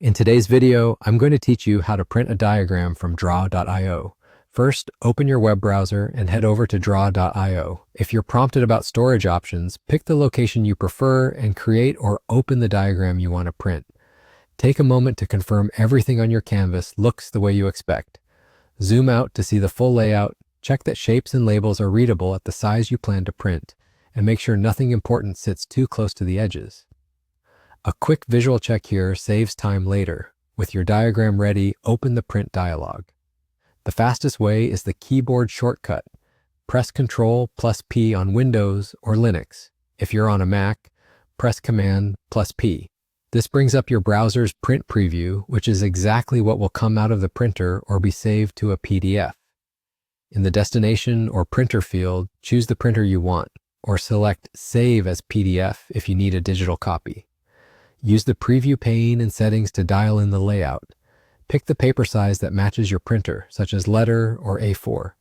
In today's video, I'm going to teach you how to print a diagram from draw.io. First, open your web browser and head over to draw.io. If you're prompted about storage options, pick the location you prefer and create or open the diagram you want to print. Take a moment to confirm everything on your canvas looks the way you expect. Zoom out to see the full layout, check that shapes and labels are readable at the size you plan to print, and make sure nothing important sits too close to the edges. A quick visual check here saves time later. With your diagram ready, open the print dialog. The fastest way is the keyboard shortcut. Press Ctrl+P on Windows or Linux. If you're on a Mac, press Command+P. This brings up your browser's print preview, which is exactly what will come out of the printer or be saved to a PDF. In the destination or printer field, choose the printer you want, or select Save as PDF if you need a digital copy. Use the preview pane and settings to dial in the layout. Pick the paper size that matches your printer, such as letter or A4.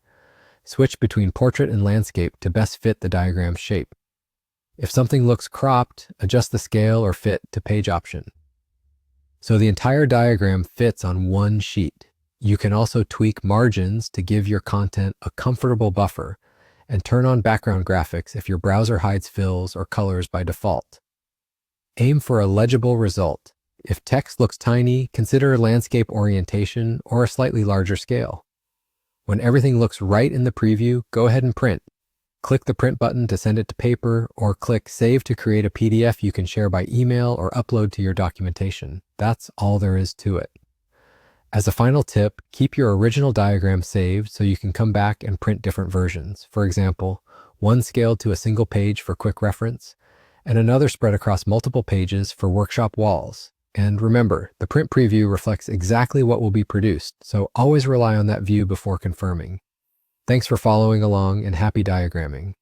Switch between portrait and landscape to best fit the diagram's shape. If something looks cropped, adjust the scale or fit to page option. So the entire diagram fits on one sheet. You can also tweak margins to give your content a comfortable buffer, and turn on background graphics if your browser hides fills or colors by default. Aim for a legible result. If text looks tiny, consider landscape orientation or a slightly larger scale. When everything looks right in the preview, go ahead and print. Click the print button to send it to paper, or click Save to create a PDF you can share by email or upload to your documentation. That's all there is to it. As a final tip, keep your original diagram saved so you can come back and print different versions. For example, one scaled to a single page for quick reference, and another spread across multiple pages for workshop walls. And remember, the print preview reflects exactly what will be produced, so always rely on that view before confirming. Thanks for following along and happy diagramming.